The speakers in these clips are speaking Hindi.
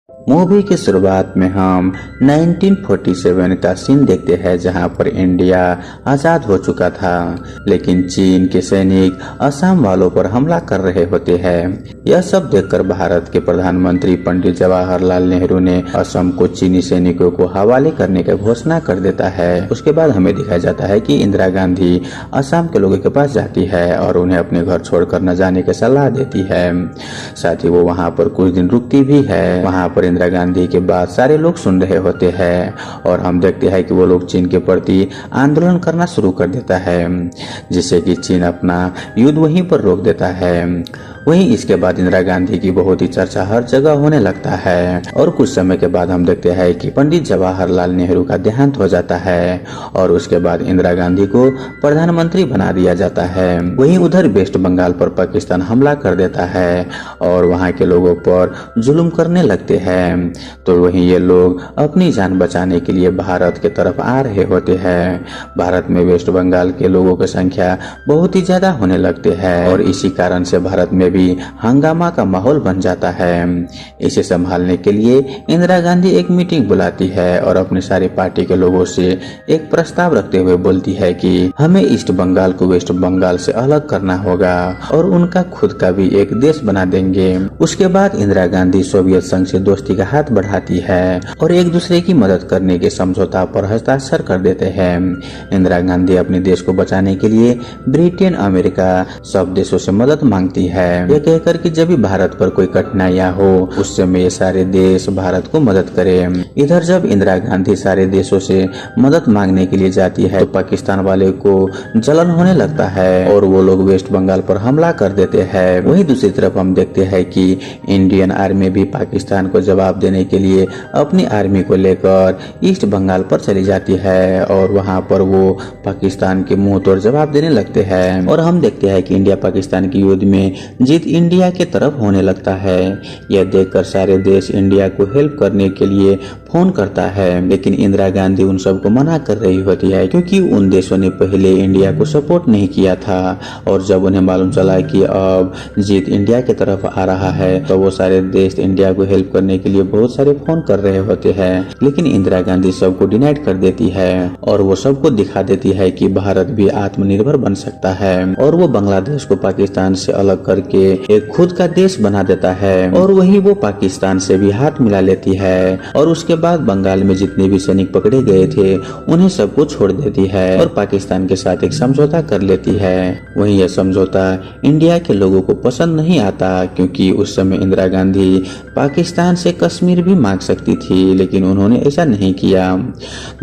मूवी की शुरुआत में हम 1947 का सीन देखते हैं, जहां पर इंडिया आजाद हो चुका था, लेकिन चीन के सैनिक असम वालों पर हमला कर रहे होते हैं। यह सब देखकर भारत के प्रधानमंत्री पंडित जवाहरलाल नेहरू ने असम को चीनी सैनिकों को हवाले करने की घोषणा कर देता है। उसके बाद हमें दिखाया जाता है कि इंदिरा गांधी असम के लोगों के पास जाती है और उन्हें अपने घर छोड़कर न जाने की सलाह देती है। साथ ही वो वहाँ पर कुछ दिन रुकती भी है। वहाँ पर इंदिरा गांधी के बाद सारे लोग सुन रहे होते हैं और हम देखते हैं कि वो लोग चीन के प्रति आंदोलन करना शुरू कर देता है, जिससे कि चीन अपना युद्ध वहीं पर रोक देता है। वहीं इसके बाद इंदिरा गांधी की बहुत ही चर्चा हर जगह होने लगता है और कुछ समय के बाद हम देखते हैं कि पंडित जवाहरलाल नेहरू का देहांत हो जाता है और उसके बाद इंदिरा गांधी को प्रधानमंत्री बना दिया जाता है। वहीं उधर वेस्ट बंगाल पर पाकिस्तान हमला कर देता है और वहां के लोगों पर जुल्म करने लगते हैं। तो वहीं ये लोग अपनी जान बचाने के लिए भारत के तरफ आ रहे होते हैं। भारत में वेस्ट बंगाल के लोगों की संख्या बहुत ही ज्यादा होने लगती है और इसी कारण से भारत में भी हंगामा का माहौल बन जाता है। इसे संभालने के लिए इंदिरा गांधी एक मीटिंग बुलाती है और अपनी सारी पार्टी के लोगों से एक प्रस्ताव रखते हुए बोलती है कि हमें ईस्ट बंगाल को वेस्ट बंगाल से अलग करना होगा और उनका खुद का भी एक देश बना देंगे। उसके बाद इंदिरा गांधी सोवियत संघ से दोस्ती का हाथ बढ़ाती है और एक दूसरे की मदद करने के समझौता पर हस्ताक्षर कर देते हैं। इंदिरा गांधी अपने देश को बचाने के लिए ब्रिटेन, अमेरिका सब देशों से मदद मांगती है, यह कहकर कि जब भी भारत पर कोई कठिनाइयां हो उस समय ये सारे देश भारत को मदद करें। इधर जब इंदिरा गांधी सारे देशों से मदद मांगने के लिए जाती है तो पाकिस्तान वाले को जलन होने लगता है और वो लोग वेस्ट बंगाल पर हमला कर देते हैं। वहीं दूसरी तरफ हम देखते हैं कि इंडियन आर्मी भी पाकिस्तान को जवाब देने के लिए अपनी आर्मी को लेकर ईस्ट बंगाल पर चली जाती है और वहां पर वो पाकिस्तान के मुंह तोड़ जवाब देने लगते हैं और हम देखते हैं कि इंडिया पाकिस्तान के युद्ध में जीत इंडिया के तरफ होने लगता है। यह देखकर सारे देश इंडिया को हेल्प करने के लिए फोन करता है, लेकिन इंदिरा गांधी उन सबको मना कर रही होती है क्योंकि उन देशों ने पहले इंडिया को सपोर्ट नहीं किया था और जब उन्हें मालूम चला कि अब जीत इंडिया की तरफ आ रहा है तो वो सारे देश इंडिया को हेल्प करने के लिए बहुत सारे फोन कर रहे होते हैं, लेकिन इंदिरा गांधी सबको डिनाइड कर देती है और वो सबको दिखा देती है कि भारत भी आत्मनिर्भर बन सकता है और वो बांग्लादेश को पाकिस्तान से अलग करके एक खुद का देश बना देता है और वही वो पाकिस्तान से भी हाथ मिला लेती है और उसके बाद बंगाल में जितने भी सैनिक पकड़े गए थे उन्हें सबको छोड़ देती है और पाकिस्तान के साथ एक समझौता कर लेती है। वहीं यह समझौता इंडिया के लोगों को पसंद नहीं आता क्योंकि उस समय इंदिरा गांधी पाकिस्तान से कश्मीर भी मांग सकती थी, लेकिन उन्होंने ऐसा नहीं किया।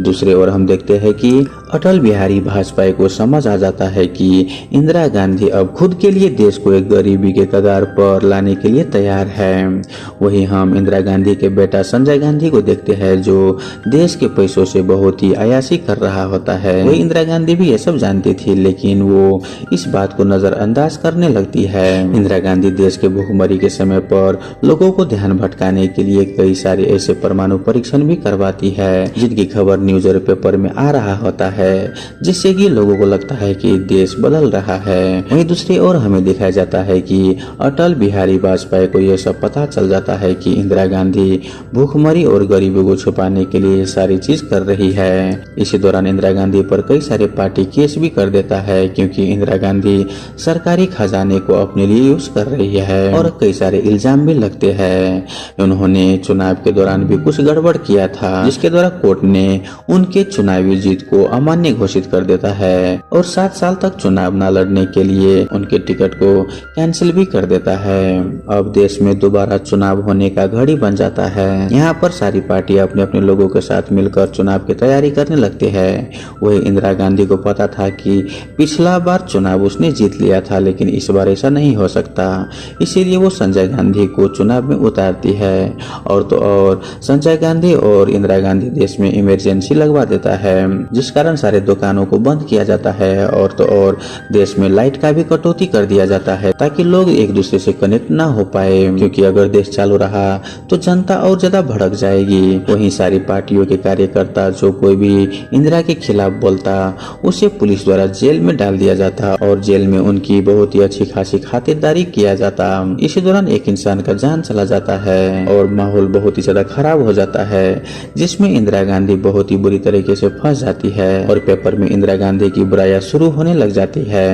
दूसरे ओर हम देखते हैं कि अटल बिहारी वाजपेयी को समझ आ जाता है कि इंदिरा गांधी अब खुद के लिए देश को एक गरीबी के कगार पर लाने के लिए तैयार है। वहीं हम इंदिरा गांधी के बेटा संजय गांधी को देखते हैं जो देश के पैसों से बहुत ही अयाशी कर रहा होता है। वही इंदिरा गांधी भी ये सब जानती थी, लेकिन वो इस बात को नजरअंदाज करने लगती है। इंदिरा गांधी देश के भूखमरी के समय पर लोगों को ध्यान भटकाने के लिए कई सारे ऐसे परमाणु परीक्षण भी करवाती है जिनकी खबर न्यूज और पेपर में आ रहा होता है, जिससे कि लोगों को लगता है कि देश बदल रहा है। वहीं दूसरी ओर हमें दिखाया जाता है कि अटल बिहारी वाजपेयी को यह सब पता चल जाता है कि इंदिरा गांधी भूखमरी और गरीबी को छुपाने के लिए सारी चीज कर रही है। इसी दौरान इंदिरा गांधी पर कई सारे पार्टी केस भी कर देता है क्योंकि इंदिरा गांधी सरकारी खजाने को अपने लिए यूज कर रही है और कई सारे इल्जाम भी लगते हैं। उन्होंने चुनाव के दौरान भी कुछ गड़बड़ किया था जिसके द्वारा कोर्ट ने उनके चुनावी जीत को अमान्य घोषित कर देता है और 7 साल तक चुनाव न लड़ने के लिए उनके टिकट को कैंसिल भी कर देता है। अब देश में दोबारा चुनाव होने का घड़ी बन जाता है। यहाँ पर सारी पार्टी अपने अपने लोगों के साथ मिलकर चुनाव की तैयारी करने लगते हैं। वही इंदिरा गांधी को पता था कि पिछला बार चुनाव उसने जीत लिया था, लेकिन इस बार ऐसा नहीं हो सकता, इसीलिए वो संजय गांधी को चुनाव में उतारती है और संजय गांधी और इंदिरा गांधी देश में इमरजेंसी लगवा देता है, जिस कारण सारे दुकानों को बंद किया जाता है और तो और देश में लाइट का भी कटौती कर दिया जाता है ताकि लोग एक दूसरे से कनेक्ट ना हो पाए, क्योंकि अगर देश चालू रहा तो जनता और ज्यादा भड़क जाएगी। वहीं सारी पार्टियों के कार्यकर्ता जो कोई भी इंदिरा के खिलाफ बोलता उसे पुलिस द्वारा जेल में डाल दिया जाता और जेल में उनकी बहुत ही अच्छी खासी खातिरदारी किया जाता। इसी दौरान एक इंसान का जान चला जाता है और माहौल बहुत ही ज्यादा खराब हो जाता है, जिसमें इंदिरा गांधी बहुत ही बुरी तरीके से फंस जाती है और पेपर में इंदिरा गांधी की बुराइयां शुरू होने लग जाती है।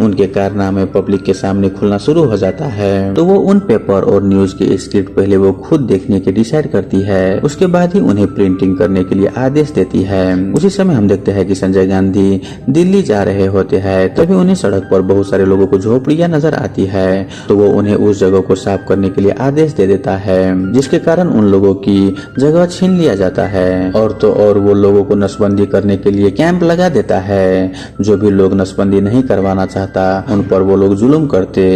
उनके कारनामे पब्लिक के सामने खुलना शुरू हो जाता है तो वो उन पेपर और न्यूज के स्क्रिप्ट पहले वो खुद देखने के डिसाइड करती है, उसके बाद ही उन्हें प्रिंटिंग करने के लिए आदेश देती है। उसी समय हम देखते हैं कि संजय गांधी दिल्ली जा रहे होते हैं, तभी उन्हें सड़क पर बहुत सारे लोगों को झोपड़ियां नजर आती है तो वो उन्हें उस जगह को साफ करने के लिए आदेश दे देता है, जिसके कारण उन लोगों की जगह छीन लिया जाता है और तो और वो लोगों को नसबंदी करने के लिए कैंप लगा देता है। जो भी लोग नसबंदी नहीं करवाना चाहता उन पर वो लोग जुल्म करते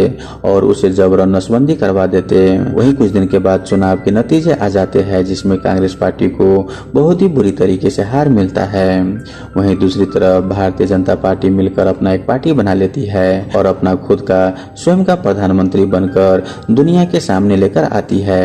और उसे जबरन नसबंदी करवा देते। वहीं कुछ दिन के बाद चुनाव के नतीजे आ जाते हैं जिसमें कांग्रेस पार्टी को बहुत ही बुरी तरीके से हार मिलता है। वहीं दूसरी तरफ भारतीय जनता पार्टी मिलकर अपना एक पार्टी बना लेती है और अपना खुद का स्वयं का प्रधानमंत्री बनकर दुनिया के सामने लेकर आती है।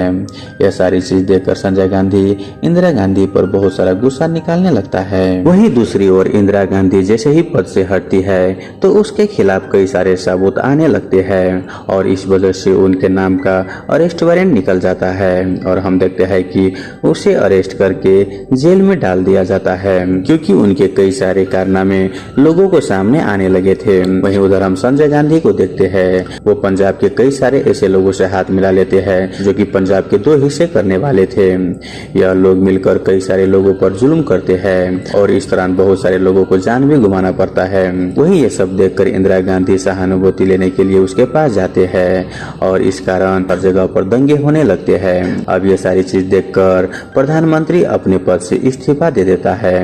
यह सारी चीज देखकर संजय गांधी इंदिरा गांधी पर बहुत सारा गुस्सा निकालने लगता है। वहीं दूसरी ओर इंदिरा गांधी जैसे ही पद से हटती है तो उसके खिलाफ कई सारे सबूत आने लगते हैं और इस वजह से उनके नाम का अरेस्ट वारंट निकल जाता है और हम देखते हैं कि उसे अरेस्ट करके जेल में डाल दिया जाता है क्योंकि उनके कई सारे कारनामे लोगों को सामने आने लगे थे। वहीं उधर हम संजय गांधी को देखते हैं, वो पंजाब के कई सारे ऐसे लोगों से हाथ मिला लेते हैं जो कि पंजाब के 2 हिस्से करने वाले थे। यह लोग मिलकर कई सारे लोगों पर जुल्म करते हैं और इस दौरान बहुत सारे लोगों को जान भी गंवाना पड़ता है। वहीं ये सब देखकर इंदिरा गांधी सहानुभूति लेने के लिए उसके पास जाते हैं और इस कारण हर जगह पर दंगे होने लगते हैं। अब ये सारी चीज देखकर प्रधानमंत्री अपने पद से इस्तीफा दे देता है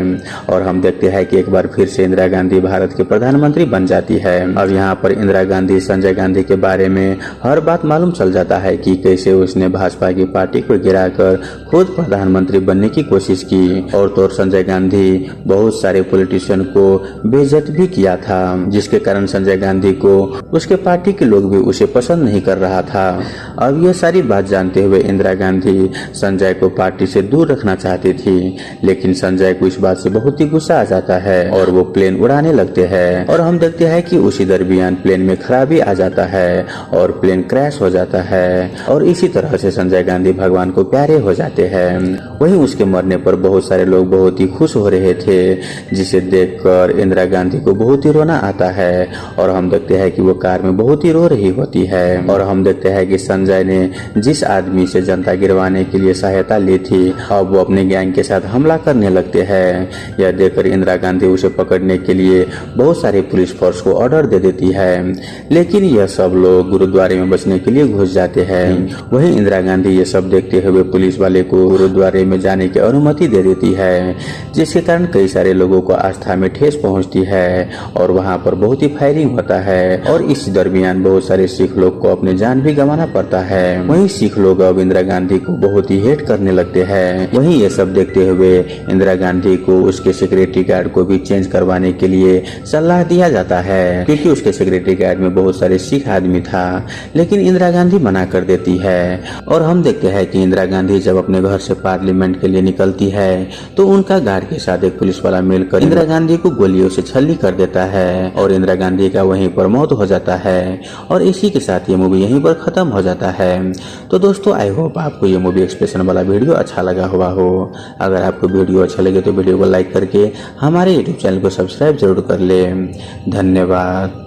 और हम देखते हैं कि एक बार फिर से इंदिरा गांधी भारत के प्रधानमंत्री बन जाती है। अब यहाँ पर इंदिरा गांधी संजय गांधी के बारे में हर बात मालूम चल जाता है कि कैसे उसने भाजपा की पार्टी को गिराकर खुद प्रधानमंत्री बनने की कोशिश की और तो संजय गांधी बहुत सारे पॉलिटिशियन को बेइज्जत भी किया था, जिसके कारण संजय गांधी को उसके पार्टी के लोग भी उसे पसंद नहीं कर रहा था। अब यह सारी बात जानते हुए इंदिरा गांधी संजय को पार्टी से दूर रखना चाहती थी, लेकिन संजय को इस बात से बहुत ही गुस्सा आ जाता है और वो प्लेन उड़ाने लगते हैं और हम देखते हैं कि उसी दरमियान प्लेन में खराबी आ जाता है और प्लेन क्रैश हो जाता है और इसी तरह से संजय गांधी भगवान को प्यारे हो जाते हैं। वहीं उसके मरने पर बहुत सारे लोग बहुत ही खुश हो रहे थे, जिसे देखकर इंदिरा गांधी को बहुत ही रोना आता है और हम देखते हैं कि वो कार में बहुत ही रो रही होती है और हम देखते हैं कि संजय ने जिस आदमी से जनता गिरवाने के लिए सहायता ली थी अब वो अपने गैंग के साथ हमला करने लगते हैं। यह देखकर इंदिरा गांधी उसे पकड़ने के लिए बहुत सारे पुलिस फोर्स को ऑर्डर दे देती है, लेकिन यह सब लोग गुरुद्वारे में बचने के लिए घुस जाते हैं। वहीं इंदिरा गांधी ये सब देखते हुए पुलिस वाले को गुरुद्वारे में जाने की अनुमति दे देती है, जिसके कारण कई सारे लोगों को आस्था में ठेस पहुंचती है और वहां पर बहुत ही फायरिंग होता है और इस दरमियान बहुत सारे सिख लोग को अपनी जान भी गंवाना पड़ता है। वहीं सिख लोग अब इंदिरा गांधी को बहुत ही हेट करने लगते हैं। वहीं ये सब देखते हुए इंदिरा गांधी को उसके सिक्योरिटी गार्ड को भी चेंज करवाने के लिए सलाह दिया जाता है, क्योंकि उसके सिक्योरिटी गार्ड में बहुत सारे सिख आदमी था, लेकिन इंदिरा गांधी मना कर देती है। और हम देखते हैं कि इंदिरा गांधी जब अपने घर से पार्लियामेंट के लिए निकलती है तो उनका गार्ड के साथ एक पुलिस वाला मिलकर इंदिरा गांधी को गोलियों से छल्ली कर देता है और इंदिरा गांधी का वहीं पर मौत हो जाता है और इसी के साथ ये मूवी यहीं पर खत्म हो जाता है। तो दोस्तों आई होप आपको ये मूवी एक्सप्रेशन वाला वीडियो अच्छा लगा हुआ हो। अगर आपको वीडियो अच्छा लगे तो वीडियो को लाइक करके हमारे यूट्यूब चैनल को सब्सक्राइब जरूर कर ले। धन्यवाद।